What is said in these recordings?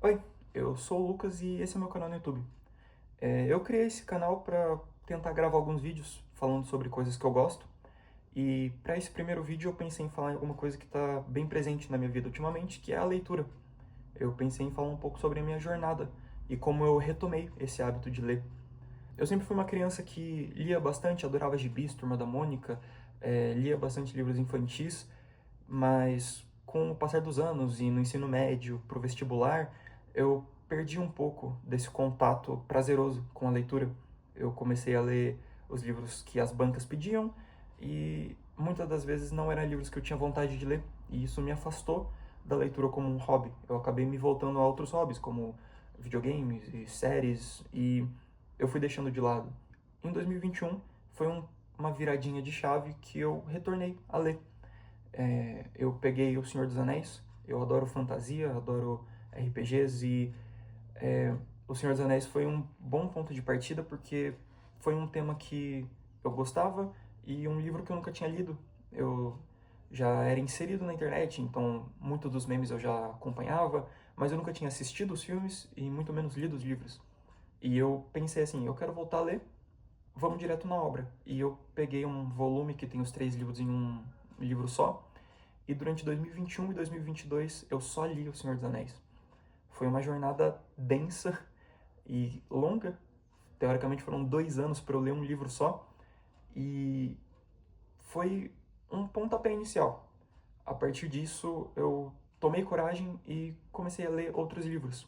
Oi, eu sou o Lucas e esse é o meu canal no YouTube. Eu criei esse canal para tentar gravar alguns vídeos falando sobre coisas que eu gosto. E para esse primeiro vídeo eu pensei em falar em alguma coisa que está bem presente na minha vida ultimamente, que é a leitura. Eu pensei em falar um pouco sobre a minha jornada e como eu retomei esse hábito de ler. Eu sempre fui uma criança que lia bastante, adorava gibis, Turma da Mônica, lia bastante livros infantis, mas com o passar dos anos e no ensino médio, pro vestibular, eu perdi um pouco desse contato prazeroso com a leitura. Eu comecei a ler os livros que as bancas pediam e muitas das vezes não eram livros que eu tinha vontade de ler, e isso me afastou da leitura como um hobby. Eu acabei me voltando a outros hobbies, como videogames e séries, e eu fui deixando de lado. Em 2021 foi uma viradinha de chave que eu retornei a ler. Eu peguei O Senhor dos Anéis, eu adoro fantasia, adoro RPGs e O Senhor dos Anéis foi um bom ponto de partida porque foi um tema que eu gostava e um livro que eu nunca tinha lido. Eu já era inserido na internet, então muitos dos memes eu já acompanhava, mas eu nunca tinha assistido os filmes e muito menos lido os livros. E eu pensei assim, eu quero voltar a ler, vamos direto na obra. E eu peguei um volume que tem os três livros em um livro só, e durante 2021 e 2022 eu só li O Senhor dos Anéis. Foi uma jornada densa e longa. Teoricamente foram 2 anos para eu ler um livro só. E foi um pontapé inicial. A partir disso eu tomei coragem e comecei a ler outros livros.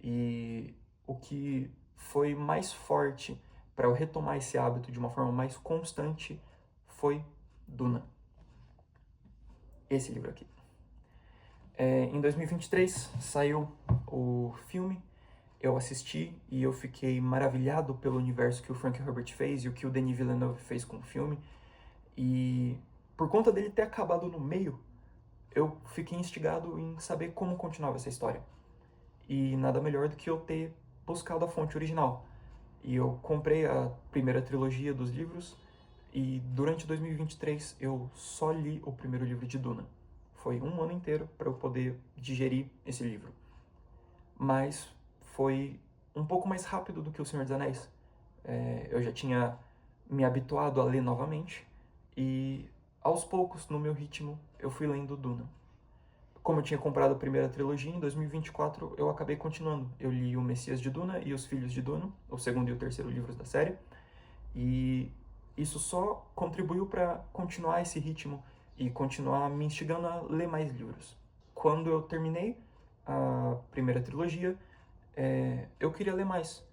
E o que foi mais forte para eu retomar esse hábito de uma forma mais constante foi Duna. Esse livro aqui. Em 2023 saiu o filme, eu assisti e eu fiquei maravilhado pelo universo que o Frank Herbert fez e o que o Denis Villeneuve fez com o filme. E por conta dele ter acabado no meio, eu fiquei instigado em saber como continuava essa história. E nada melhor do que eu ter buscado a fonte original. E eu comprei a primeira trilogia dos livros e durante 2023 eu só li o primeiro livro de Duna. Foi um ano inteiro para eu poder digerir esse livro. Mas foi um pouco mais rápido do que O Senhor dos Anéis. Eu já tinha me habituado a ler novamente e aos poucos, no meu ritmo, eu fui lendo Duna. Como eu tinha comprado a primeira trilogia, em 2024 eu acabei continuando. Eu li O Messias de Duna e Os Filhos de Duna, o segundo e o terceiro livros da série, e isso só contribuiu para continuar esse ritmo e continuar me instigando a ler mais livros. Quando eu terminei a primeira trilogia, eu queria ler mais,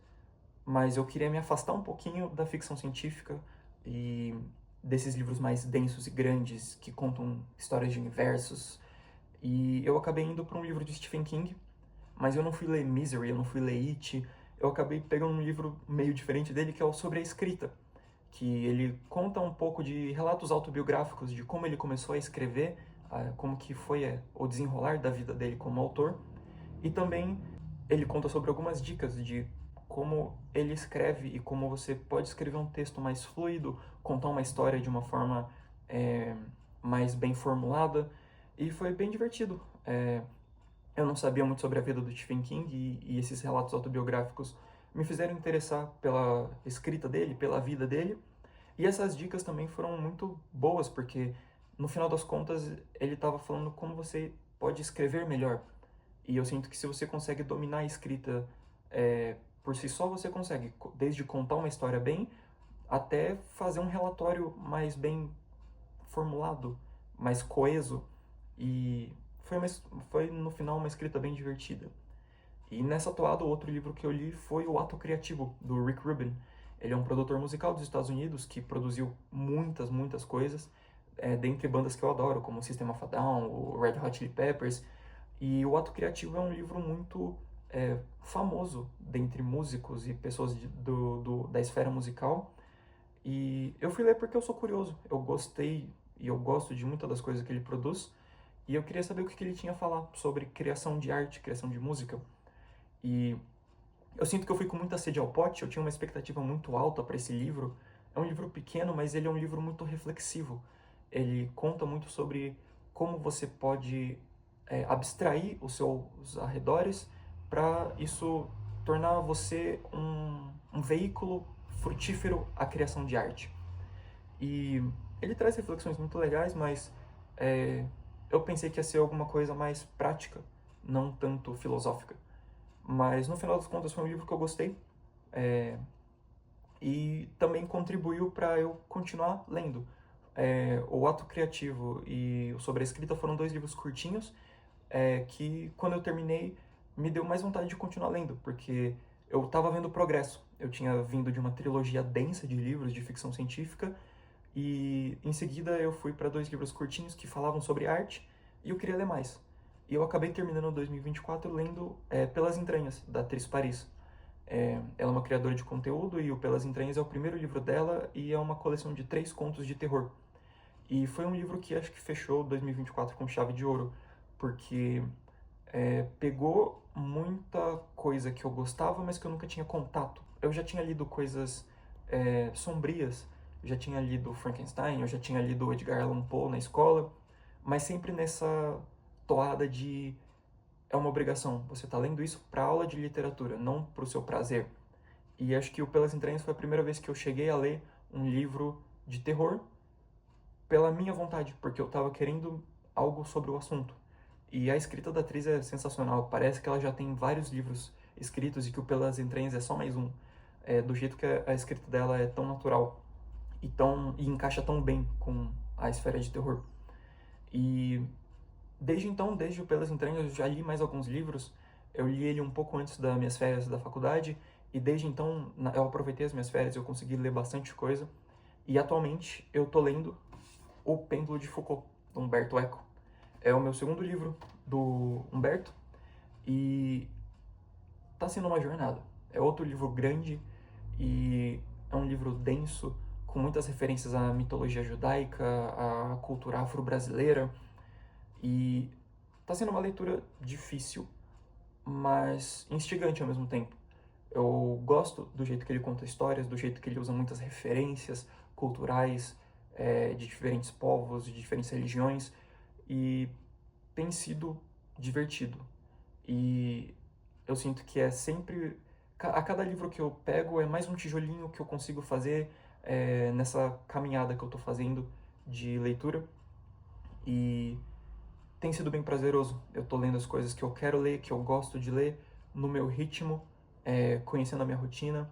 mas eu queria me afastar um pouquinho da ficção científica e desses livros mais densos e grandes que contam histórias de universos. E eu acabei indo para um livro de Stephen King, mas eu não fui ler Misery, eu não fui ler It. Eu acabei pegando um livro meio diferente dele, que é o Sobre a Escrita, que ele conta um pouco de relatos autobiográficos de como ele começou a escrever, como que foi o desenrolar da vida dele como autor, e também ele conta sobre algumas dicas de como ele escreve e como você pode escrever um texto mais fluido, contar uma história de uma forma é, mais bem formulada, e foi bem divertido. Eu não sabia muito sobre a vida do Stephen King e esses relatos autobiográficos me fizeram interessar pela escrita dele, pela vida dele, e essas dicas também foram muito boas, porque no final das contas ele estava falando como você pode escrever melhor. E eu sinto que se você consegue dominar a escrita por si só, você consegue, desde contar uma história bem, até fazer um relatório mais bem formulado, mais coeso. E foi no final uma escrita bem divertida. E nessa toada, o outro livro que eu li foi O Ato Criativo, do Rick Rubin. Ele é um produtor musical dos Estados Unidos que produziu muitas, muitas coisas, dentre bandas que eu adoro, como o System of a Down, o Red Hot Chili Peppers. E O Ato Criativo é um livro muito famoso dentre músicos e pessoas da esfera musical. E eu fui ler porque eu sou curioso. Eu gostei e eu gosto de muitas das coisas que ele produz. E eu queria saber o que ele tinha a falar sobre criação de arte, criação de música. E eu sinto que eu fui com muita sede ao pote, eu tinha uma expectativa muito alta para esse livro. É um livro pequeno, mas ele é um livro muito reflexivo. Ele conta muito sobre como você pode abstrair os seus arredores para isso tornar você um veículo frutífero à criação de arte. E ele traz reflexões muito legais, mas eu pensei que ia ser alguma coisa mais prática, não tanto filosófica. Mas no final das contas foi um livro que eu gostei, e também contribuiu para eu continuar lendo. O Ato Criativo e o Sobre a Escrita foram 2 livros curtinhos, que quando eu terminei me deu mais vontade de continuar lendo, porque eu estava vendo o progresso. Eu tinha vindo de uma trilogia densa de livros de ficção científica e em seguida eu fui para 2 livros curtinhos que falavam sobre arte e eu queria ler mais. E eu acabei terminando 2024 lendo Pelas Entranhas, da Tris Paris. Ela é uma criadora de conteúdo e o Pelas Entranhas é o primeiro livro dela e é uma coleção de 3 contos de terror. E foi um livro que acho que fechou 2024 com chave de ouro, porque pegou muita coisa que eu gostava, mas que eu nunca tinha contato. Eu já tinha lido coisas sombrias, já tinha lido Frankenstein, eu já tinha lido Edgar Allan Poe na escola, mas sempre nessa toada de é uma obrigação. Você está lendo isso para aula de literatura, não para o seu prazer. E acho que o Pelas Entranhas foi a primeira vez que eu cheguei a ler um livro de terror pela minha vontade, porque eu estava querendo algo sobre o assunto. E a escrita da atriz é sensacional. Parece que ela já tem vários livros escritos e que o Pelas Entranhas é só mais um. Do jeito que a escrita dela é tão natural e encaixa tão bem com a esfera de terror. E desde então, desde o Pelas Entranhas, eu já li mais alguns livros. Eu li ele um pouco antes das minhas férias da faculdade e desde então eu aproveitei as minhas férias, eu consegui ler bastante coisa. E atualmente eu tô lendo O Pêndulo de Foucault, do Humberto Eco. É o meu segundo livro do Humberto e tá sendo uma jornada. É outro livro grande e é um livro denso, com muitas referências à mitologia judaica, à cultura afro-brasileira. E tá sendo uma leitura difícil, mas instigante ao mesmo tempo. Eu gosto do jeito que ele conta histórias, do jeito que ele usa muitas referências culturais de diferentes povos, de diferentes religiões, e tem sido divertido. E eu sinto que é sempre... A cada livro que eu pego é mais um tijolinho que eu consigo fazer nessa caminhada que eu tô fazendo de leitura. E tem sido bem prazeroso. Eu tô lendo as coisas que eu quero ler, que eu gosto de ler, no meu ritmo, conhecendo a minha rotina.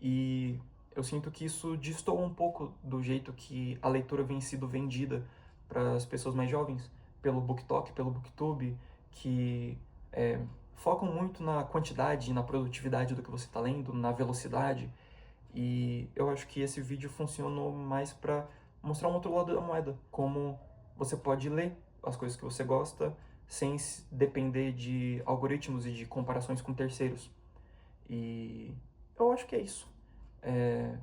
E eu sinto que isso destoa um pouco do jeito que a leitura vem sido vendida para as pessoas mais jovens, pelo BookTok, pelo BookTube, que focam muito na quantidade e na produtividade do que você está lendo, na velocidade. E eu acho que esse vídeo funcionou mais para mostrar um outro lado da moeda, como você pode ler as coisas que você gosta sem depender de algoritmos e de comparações com terceiros. E eu acho que é isso.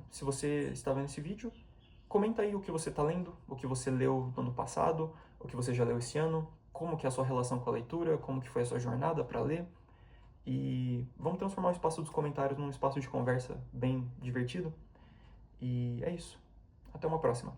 Se você está vendo esse vídeo, comenta aí o que você está lendo, o que você leu no ano passado, o que você já leu esse ano, como que é a sua relação com a leitura, como que foi a sua jornada para ler. E vamos transformar o espaço dos comentários num espaço de conversa bem divertido. E é isso. Até uma próxima.